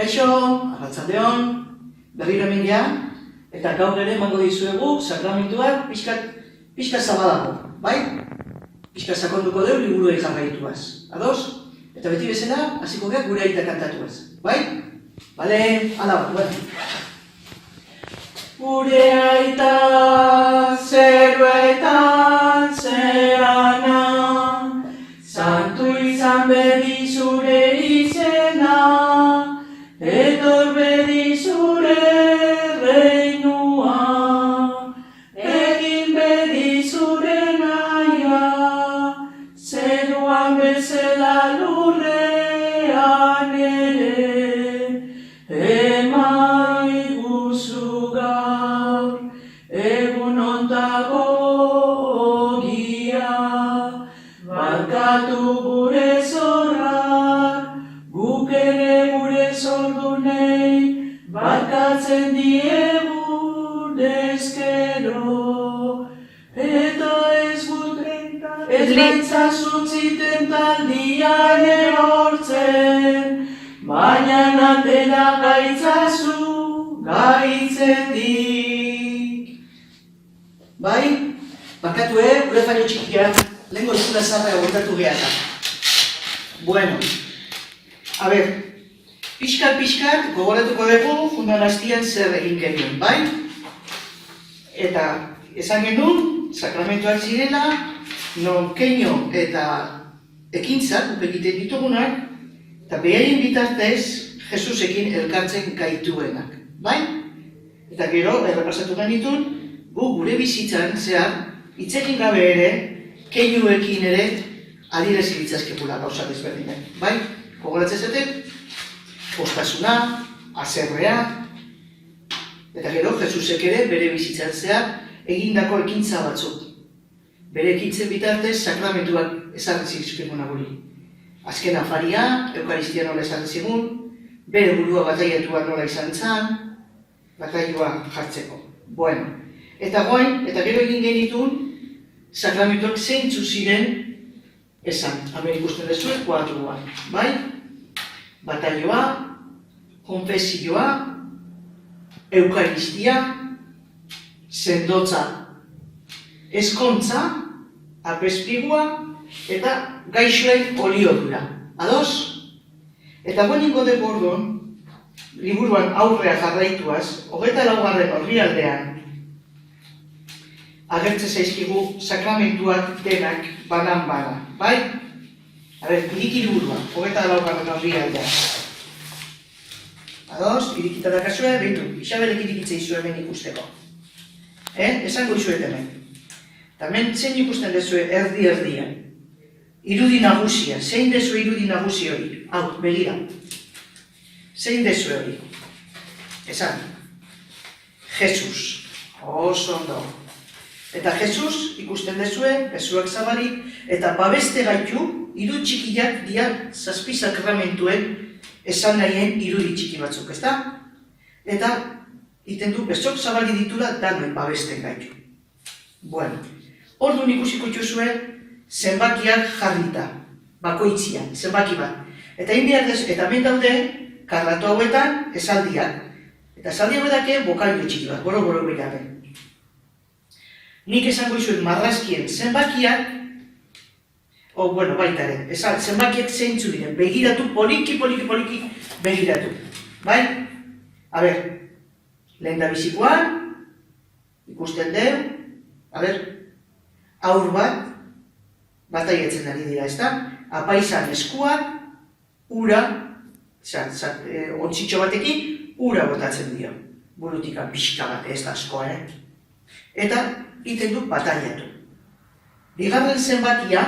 Kaixo, arratsaldeon, berriro hemen gea, eta gaur ere emango dizuegu sakramentuak pixka zabalago, bai? Pixka sakonduko dugu liburuei jarraituaz, ados? Eta beti bezala, hasiko gea gure aita kantatuaz, bai? Bale, ala, bueno. Gure aita zeruetan zerana, santu izan bedi zure izena, etor bedi zure reinua, egin bedi zure naia, zeruan bezala lurrean ere, emaiguzu gaur, egun ontako ogia, barkatu gure zorrak, guk ere gure zordunei, barkatzen diegu dezkero, eta ez gaitzazutziten taldian erortzen, baina atera gaitzazu gaitzetik. Bai? Barkatu, gure faino txikia, lehenko zula zarra egotatu gehiatak. Bueno, a ber, pixkat gogoratuko dugu fundan hastian zer egin genuen, bai? Eta esan genuen, sakramentuak zirela, non keino eta ekintzak egiten ditugunak, eta behaien bitartez Jesusekin elkartzen gaituenak, bai? Eta gero, errepasatu genitun, gu gure bizitzan zehar, hitzekin gabe ere, keinuekin ere, adierezi ditzazkegula gauza desberdinak, bai? Gogoratzen zaten, postasuna, haserrea, eta gero, Jesusek ere bere bizitzan zehar, egindako ekintza batzuk. Bere ekintzen bitartez, sakramentuak ezarri zizkeguna guri. Azken afaria, eukaristia nola esan zigun, bere burua bataiatua nola izan zan, batailua jartzeko. Bueno, eta goain, eta gero egin genitun, sakramentuak zeintzu ziren esan. Hemen ikusten dezue, kuadruan, bai? Batailua, konfesioa, eukaristia, sendotza, eskontza, apespigua, eta gaixoen oliodura. Ados? Eta guaningo de bordon, liburuan aurrea jarraituaz, 24. orrialdean, agertze zaizkigu sakramentuak denak banan-banan, bai? Iriki liburuan, 24. orrialdean. Ados? Irikita dakazue, behitu, Isabelek irikitze izu hemen ikusteko. Esango izuet hemen. Eta hemen zein ikusten dezue erdi-erdian. Irudi nagusia, zein dezue irudi nagusi hori? Hau, begira. Zein dezue hori? Esan. Jesus. Oso ondo. Eta Jesus ikusten dezue, bezuak zabalik, eta babeste gaitu, iru txikiak dia zazpi sakramentuen esan nahien irudi txiki batzuk, ezta? Eta iten du, bezok zabali ditula danuen babesten gaitu. Bueno, orduan ikusiko itxuzue, zenbakiak jarrita, bakoitzian, zenbaki bat. Eta hemen daude, karratu hauetan, esaldiak. Eta esaldi hauetake bokalio txiki bat, boro berapen. Nik esango izuet marrazkien zenbakiak, baita ere, zenbakiak zeintzu diren, begiratu, poliki begiratu. Bai? A ber, lehen da bizikoan, ikusten deu, aur bat, bataiatzen ari dira, ezta? Apaizan eskuak, ura, ontzitxo batekin, ura botatzen dio. Burutikan pixka bat, ez da askoa, Eta, iten du bataiatu. Bigarren zenbakia,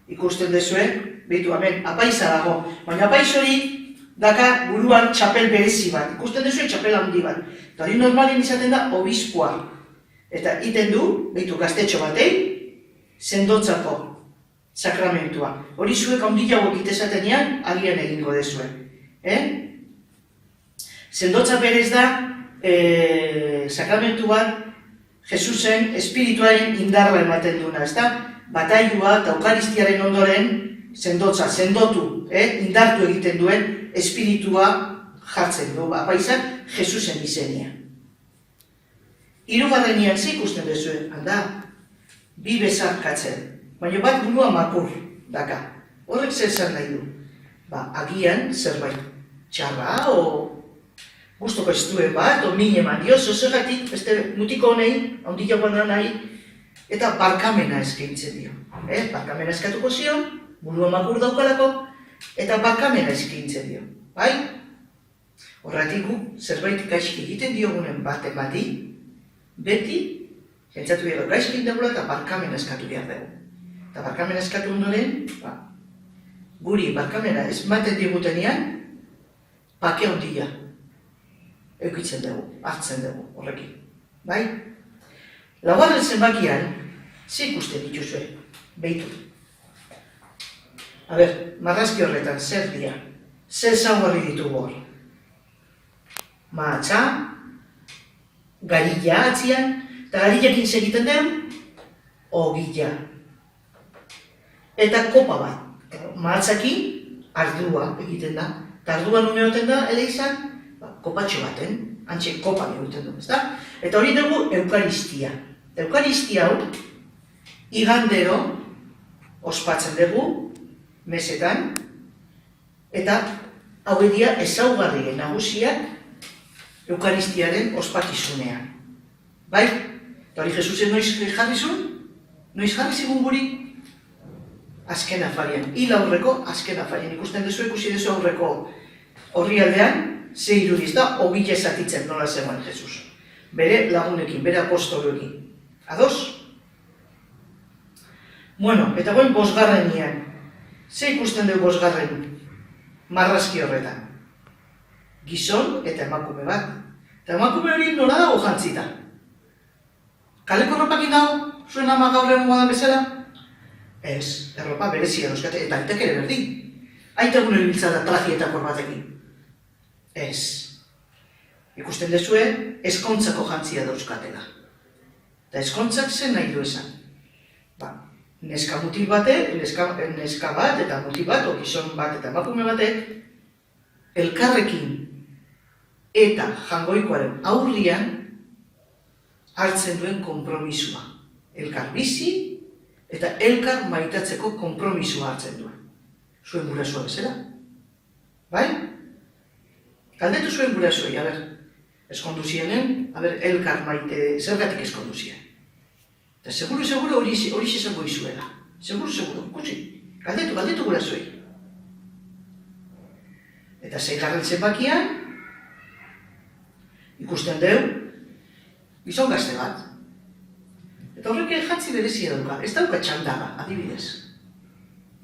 ikusten dezue, behitu, hemen, apaiza dago. Baina apaiz hori, daka buruan txapel berezi bat. Ikusten dezue, txapel handi bat. Eta hori normalin izaten da, obispua. Eta iten du, behitu, gaztetxo batei, sendotzako sakramentua. Hori zuek handiagoak itezatenean, agian egingo dezue. Sendotza berez da, sakramentu bat, Jesusen espirituaren indarra ematen duna, ezta? Batailua eta eukaristiaren ondoren, sendotu, indartu egiten duen espiritua jartzen du, apaizak Jesusen izenean. Hirugarrenean ze ikusten duzuen, handa, bi bezarkatzen, baina bat burua makur daka. Horrek zer zer nahi du? Agian zerbait txarra, gustoko ez duen bat, min eman dio, zergatik, beste mutiko honei, ondila guana nahi, eta barkamena eskaintzen dio. Barkamena eskatuko zion, burua makur daukalako, eta barkamena eskaintzen dio. Bai? Horretik gu, zerbait gaizki egiten diogunen bat emati, beti, jentzatu behar gaizki indagula eta barkamena eskatu behar dugu. Eta barkamena eskatu ondoren, guri barkamena ez maten digutenean, pake ondila. Eukitzen dugu, hartzen dugu, horrekin. Bai? Laugarren zenbakian, ze ikusten dituzue, behitu. Marrazki horretan, zer dira? Zer zaugarri ditugu hor? Mahatza, garilla atzian, eta garillakin segiten dugu, ogila. Eta kopa bat, mahatzakin, ardua egiten da. Eta arduan uneoten da, ele izan, kopatxo baten, antxe kopan egiten du, ezta? Eta hori dugu eukaristia. Eukaristia hau, igandero, ospatzen dugu, mesetan, eta hau edia ezaugarrien nagusiak eukaristiaren ospakizunean. Bai? Eta hori Jesusen noiz jarri zuen? Noiz jarri zigun guri? Azken afarian, hil aurreko azken afarian. Ikusten duzu, ikusi duzu aurreko horri aldean, ze irudiz da, ogile zatitzen nola zegoen Jesus. Bere lagunekin, bere apostoloekin. Ados? Bueno, eta goen bosgarrenian. Ze ikusten dugu bosgarren marrazki horretan? Gizon eta emakume bat. Eta emakume hori nola dago jantzita? Kaleko erropakin dago? Zuen ama gaur egun da bezala? Ez, erropa berezia dauzkate, eta aitak ere berdin. Aitak gure biltza da trajietakor batekin. Ez. Ikusten dezue, eskontzako jantzia dauzkatela. Eta eskontzak zen nahi du esan. Neska mutil batek, neska bat eta mutil bat, o gizon bat eta emakume batek, elkarrekin eta jangoikoaren aurrian hartzen duen konpromisua. Elkar bizi eta elkar maitatzeko konpromisua hartzen duen. Zuen gurasua bezala. Bai? Galdetu zuen gurasuei, eskondu zienen, elkar maite, zergatik eskondu zien. Eta seguro hori izango izuela. Seguro, kutsi. Galdetu gurasuei. Eta zeigarren zenbakian, ikusten deu, gizon gazte bat. Eta horrek jantzi berezia dauka, ez dauka txandaga, adibidez.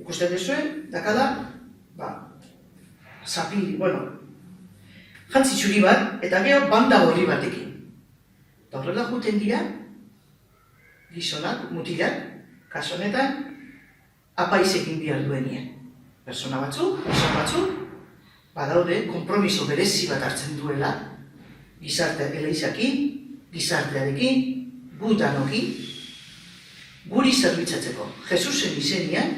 Ikusten dezuen, dakada, zapiri, jantzi txuri bat, eta gero banda horri batekin. Eta horrela juten dira, gizonak, mutilak, kaso honetan, apaizekin bihar duenien. Persona batzuk, gizon batzuk, badaude, konpromiso berezi bat hartzen duela, gizarteak eleizakin, gizartearekin, gutanokin, guri zerbitzatzeko. Jesusen izenean,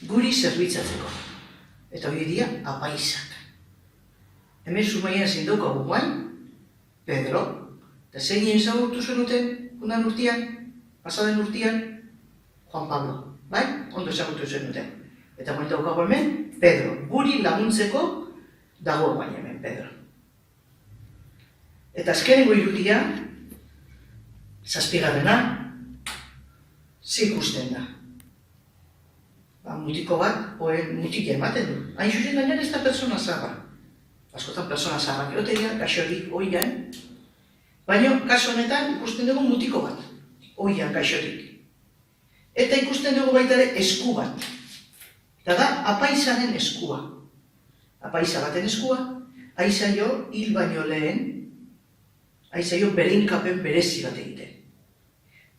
guri zerbitzatzeko. Eta hori dira, apaizak. Hemen zumaian zein daukagu guain, Pedro, eta zein ezagutu zenuten, undan urtean, pasaden urtean, Juan Pablo, bai? Ondo ezagutu zenuten. Eta guen daukagu hemen, Pedro, guri laguntzeko dago guain hemen, Pedro. Eta azkenengo irudia, zazpigarrena, ze ikusten da. Mutiko bat, mutik ematen du. Hain zuzen gainean ez da persona zaharra. Askotan persona zaharrak erotegia, gaixorik oian. Baina, kaso honetan, ikusten dugu mutiko bat. Oian, gaixorik. Eta ikusten dugu baita ere esku bat. Eta da, apaizaren eskua. Apaiza baten eskua, aizaio hil baino lehen, aizaio berinkapen berezi bat egiten.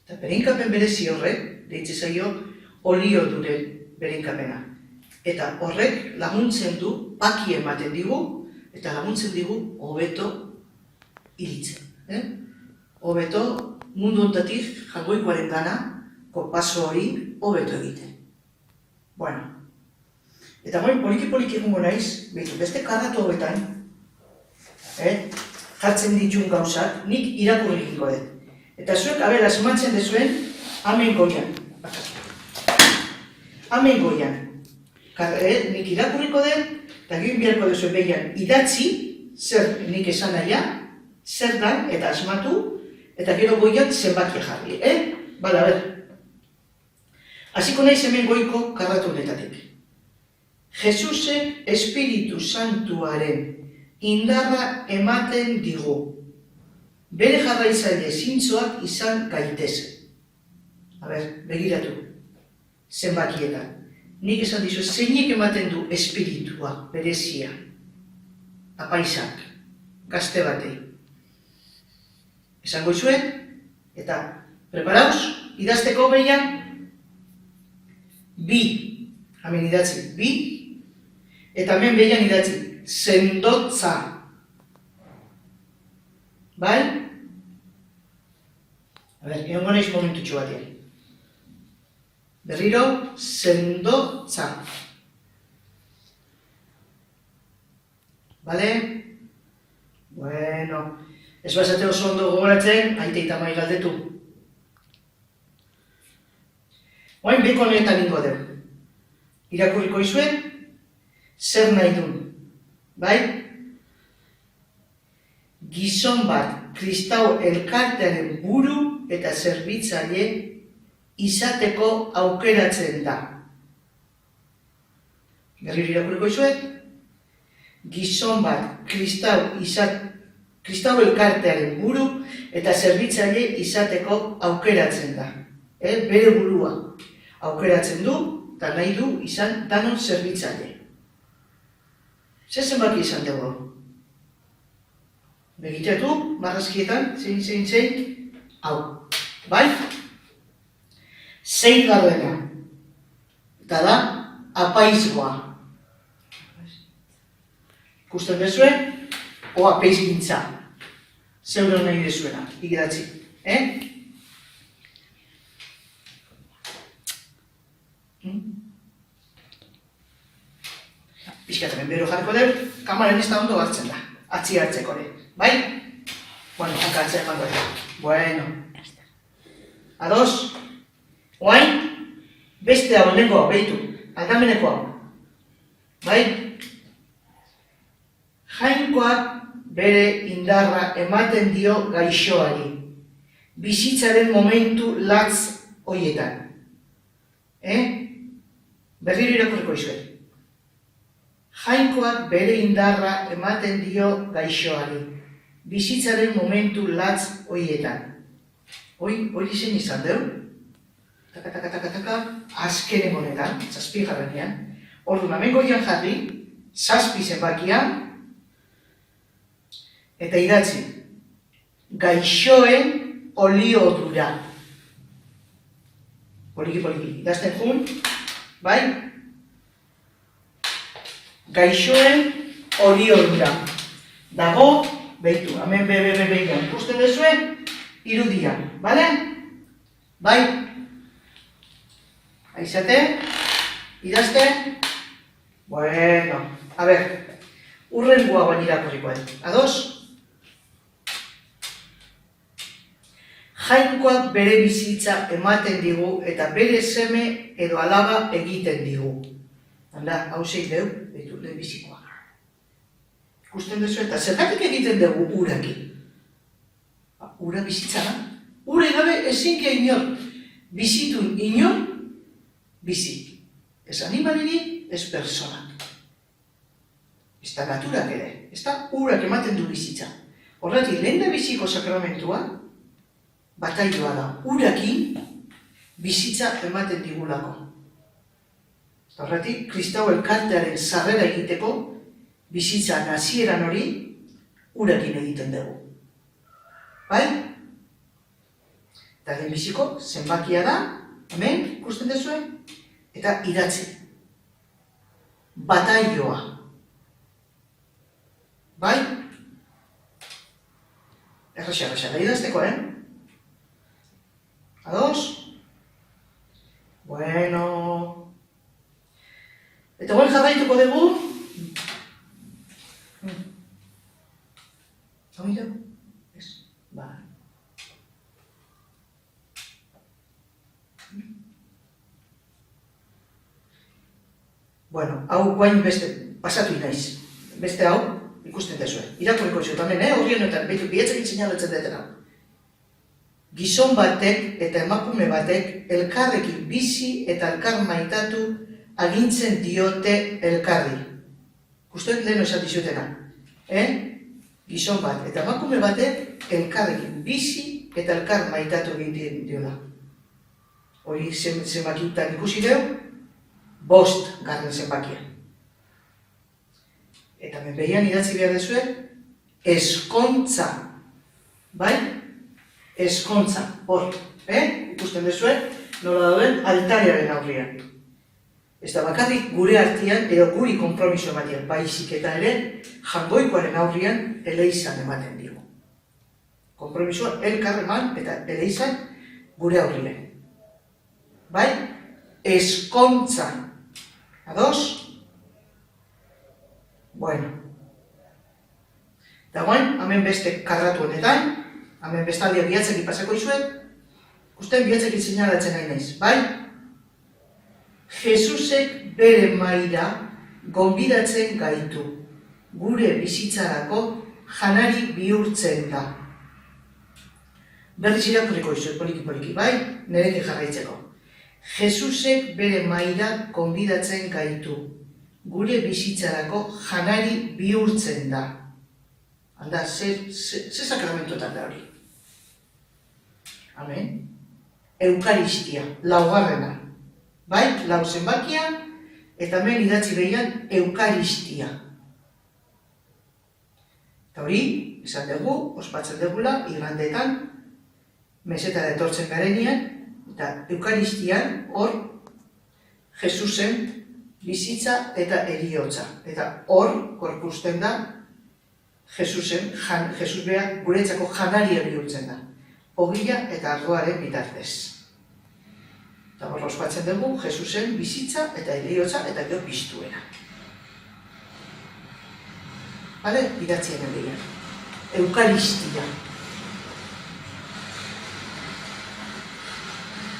Eta berinkapen berezi horrek, deitze zaio, olio duren berinkapena. Eta horrek laguntzen du, paki ematen digu, eta laguntzen digu hobeto hilitzen. Hobeto mundu ontatik jangoikoaren gana, paso hori hobeto egiten. Bueno, Eta goi, poliki egungo naiz, beste karratu hauetan, jartzen ditun gauzak, nik irakurri egingo dut. Eta zuek, asmatzen dezuen, hemen goian. Hemen goian. Nik irakurriko dut, eta gero biharko dezuen behian idatzi, zer nik esan naia, zer dan, eta asmatu, eta gero goian zenbakia jarri. Bala, hasiko naiz hemen goiko karratu honetatik. Jesusek Espiritu Santuaren indarra ematen digu. Bere jarraitzaile zintzoak izan gaitezen. Begiratu. Zenbakietan. Nik esan dizu, zeinek ematen du espiritua, berezia. Apaisak, gazte batei. Esango izuen, eta preparauz, idazteko behian, bi. Hemen idatzi, bi. Eta hemen behian idatzi, sendotza. Bai? Egongo naiz momentutxo batean. Berriro, sendotza. Bale? Bueno, ez bazate oso ondo gogoratzen, aite eta mai galdetu. Oain beko honetan ingo deu. Irakurriko izuen, zer nahi duen. Bai? Gizon bat kristau elkartearen buru eta zerbitzaile izateko aukeratzen da. Berriro irakurriko izuet, gizon bat kristau elkartearen buru eta zerbitzaile izateko aukeratzen da. Bere burua aukeratzen du eta nahi du izan danon zerbitzaile. Zer zenbaki izan dugu? Begiteatu, marrazkietan, zein, hau. Bai? 6 garrena. Eta da, apaizgoa. Ikusten dezuen, o apaizgintza. Zeure nahi dezuena, ikidatzi. Pixkaten, bero jarriko dut, kamaren ez da ondo hartzen da. Atzi hartzeko ere, bai? Bueno, hanka hartzen emango da. Bueno. Ados? Oain, beste hau lehenko hau, behitu. Aldameneko hau. Bai? Jainkoak bere indarra ematen dio gaixoari. Bizitzaren momentu latz hoietan. Berriro irakurriko izuet. Jainkoak bere indarra ematen dio gaixoari. Bizitzaren momentu latz hoietan. Hori zen izan deu? Taka, azkenen honetan, 7 garranean. Orduan, hemen goian jarri, 7 zenbakian, eta idatzi. Gaixoen oliodura. Poliki, idazten jun, bai? Gaixoen oliodura. Dago, behitu, hemen behian ikusten dezuen, irudian, bale? Bai? Aizate? Idazte? Bueno, a ber, urrengoa bain irakurrikoen. Ados? Jainkoak bere bizitza ematen digu eta bere seme edo alaba egiten digu. Handa, hau zein deu, behitu lehen bizikoa. Ikusten duzu eta zergatik egiten dugu urakin. Ura bizitza da. Ura gabe ezinke inor. Bizitun inor, bizi. Ez animalini, ez personak. Ez da naturak ere. Ez da urak ematen du bizitza. Horretik, lehen da biziko sakramentua, batailua da. Urakin bizitza ematen digulako. Horretik, kristau elkartearen sarrera egiteko, bizitza nazieran hori, urakin egiten dugu. Bai? Eta lehen biziko, zenbakia da, hemen, ikusten dezuen, eta idatzi. Batailua. Bai? Erraxa, da idazteko, Ados? Bueno. Eta guen jarraitu Bueno, hau guain beste, pasatu inaiz. Beste hau, ikusten dezue. Irakurriko zut, hemen, horri honetan, behitu, bihetzekin sinalatzen deten hau. Gizon batek eta emakume batek elkarrekin bizi eta elkar maitatu agintzen diote elkarri. Gustoet lehen esan dizutena. Gizon bat eta emakume batek elkarrekin bizi eta elkar maitatu egiten diola. Hori zenbakitan ikusi dugu, 5 garren zenbakia. Eta menpeian idatzi behar dezue, eskontza. Bai? Eskontza. Hor. Ikusten dezue, nola dauden altarearen aurrian. Ez da bakarrik gure artean edo guri konpromiso ematen, baizik eta ere jangoikoaren aurrian eleizan ematen digu. Konpromisoa elkarreman eta eleizan gure aurrian. Bai? Eskontza. Ados? Bueno. Eta guain, hemen beste karratu honetan, hemen bestaldia bihatzeki pasako izuet, ikusten bihatzeki sinalatzen nahi naiz, bai? Jesusek bere maira gonbidatzen gaitu, gure bizitzarako janari bihurtzen da. Berriz irakurriko izuet, poliki, bai? Nereke jarraitzeko. Jesusek bere maira gonbidatzen gaitu, gure bizitzarako janari bihurtzen da. Handa, ze sakramentotan da hori? Amen. Eukaristia, laugarrena. Bai, lau zenbakia, eta hemen idatzi behian Eukaristia. Eta hori, esan dugu, ospatzen dugula, igandetan, mesetara etortzen garenean, eta Eukaristian hor Jesusen bizitza eta heriotza. Eta hor, gorpusten da, Jesus beha guretzako janaria bihurtzen da. Ogila eta ardoaren bitartez. Eta hor ospatzen dugu, Jesusen bizitza eta heriotza eta gero piztuera. Bale, idatzien egian. Eukaristia.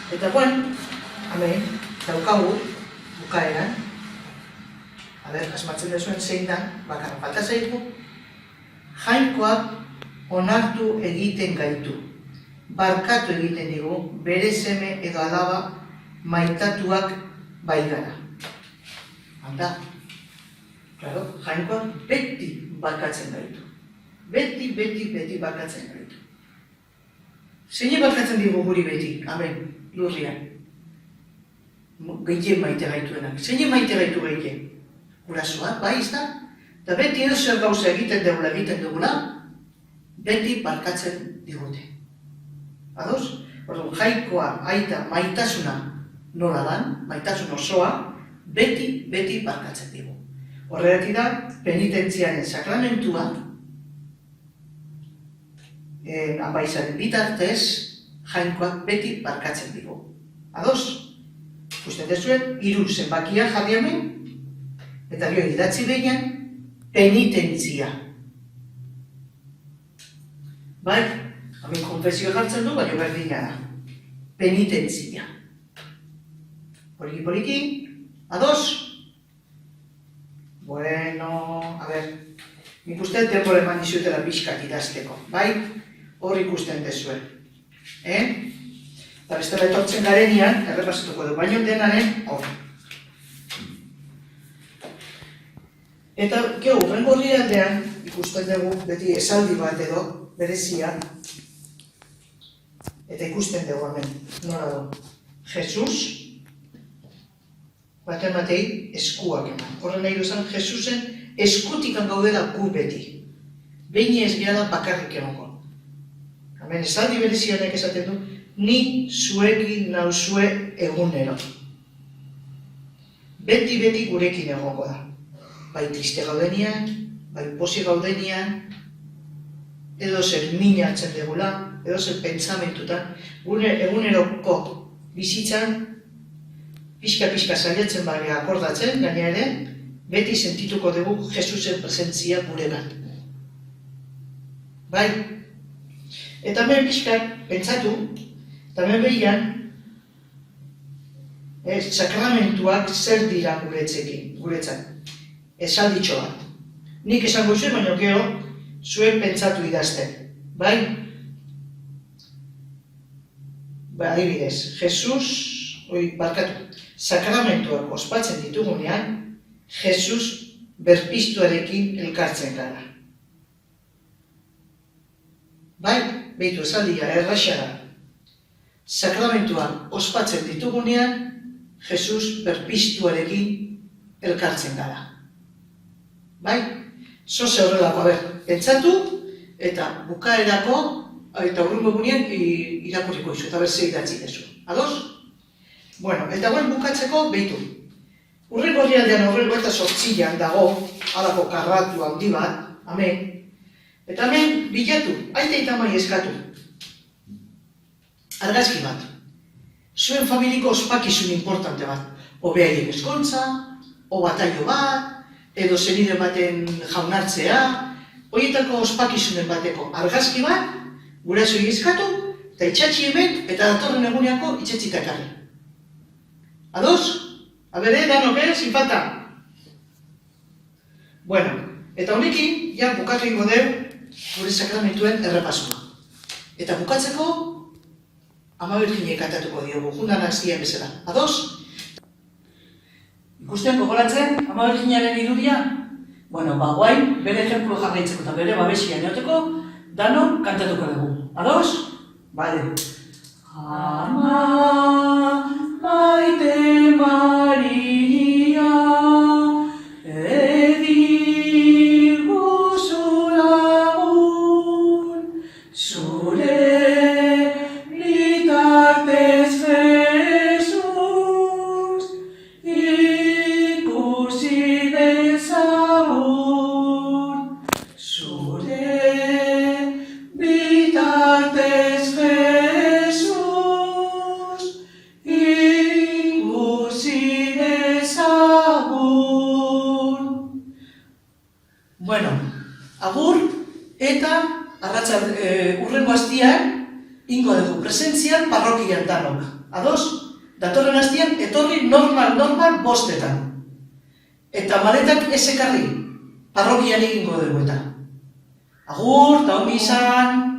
Eta guen, hemen, daukagu, bukaeran, asmatzen duzuen zein da, bakarra falta zaigu, jainkoak onartu egiten gaitu, barkatu egiten digu, bere seme edo alaba maitatuak baigara. Handa, claro, jainkoak beti barkatzen gaitu. Beti barkatzen gaitu. Zein barkatzen digu guri beti, amen, lurrian. Gehien maite gaituenak. Zein maite gaitu gehien? Gurasoak, bai, ez da? Eta beti edo zer gauza egiten dugula, beti barkatzen digute. Ados? Orduan, jainkoa, aita, maitasuna nola dan, maitasun osoa, beti barkatzen digu. Horregatik da, penitentziaren sakramentua, abaizaren bitartez, jainkoak beti barkatzen digu. Ados? Ikusten dezuen, 3 zenbakia jarri hemen, eta gero idatzi behian, penitentzia. Bai, hemen konfesio jartzen du, baina berdina da. Penitentzia. Poliki, ados? Bueno, a ver, nik uste denbora eman dizutela pixkat idazteko, bai? Hor ikusten dezuen. Eta bestela etortzen garenean, errepasatuko du, baino denaren hor. Eta, gero, urrengo horri aldean, ikusten dugu, beti esaldi bat edo, berezia, eta ikusten dugu hemen, nola du. Jesus, baten eskuak eman. Horren nahi duzan, Jesusen eskutikan gaudela gu beti. Behin ez gara bakarrik emango. Hemen esaldi berezianek esaten du, ni zuekin nauzue egunero. Beti gurekin egongo da. Bai triste gaudenian, bai posi gaudenian, edo zer minatzen degula, edo zer pentsamentutan, gure eguneroko bizitzan, pixka saiatzen bagea akordatzen, gaina ere, beti sentituko dugu Jesusen presentzia guregan. Bai? Eta hemen pixka pentsatu, eta hemen behian, sakramentuak zer dira guretzat. Esalditxo bat. Nik esango zuen, baina gero, zuek pentsatu idazten. Bai? Adibidez, sakramentuak ospatzen ditugunean, Jesus berpiztuarekin elkartzen gara. Bai? Beitu esaldia, erraxa da. Sakramentuak ospatzen ditugunean, Jesus berpiztuarekin elkartzen gara. Bai? Zoze horrelako, pentsatu, eta bukaerako, eta urrungo gunean irakurriko izu, eta berze idatzi dezu. Ados? Bueno, eta guen bukatzeko, behitu. Urrengo herrialdean horrelgo eta sortzilean dago, halako karratu handi bat, amen. Eta hemen bilatu, aite eta mai eskatu. Argazki bat. Zuen familiko ospakizun importante bat. O behaien eskontza, o bataio bat, edo zenide baten jaunartzea, horietako ospakizunen bateko argazki bat, guraso eskatu, eta itxatxi hemen, eta datorren eguneako itxatzitakarri. Ados? Abere, danok, sinfata? Bueno, eta honekin, ja bukatu ingo deu, gure sakramentuen errepasua. Eta bukatzeko, Ama Birjinei kantatuko diogu, jundanak ziren bezala. Ados? Ikusten gogoratzen, Ama Birjinaren irudia? Bueno, guain, bere ejemplu jarraitzeko eta bere babesian eoteko, danok kantatuko dugu. Ados? Bale. Ama maite Maria, Bueno, agur eta urrengo astian ingo dugu presentzian parrokian danok. Ados? Datorren astian etorri normal bostetan. Eta maletak ez ekarri parrokian egingo dugu eta. Agur, eta ongi izan!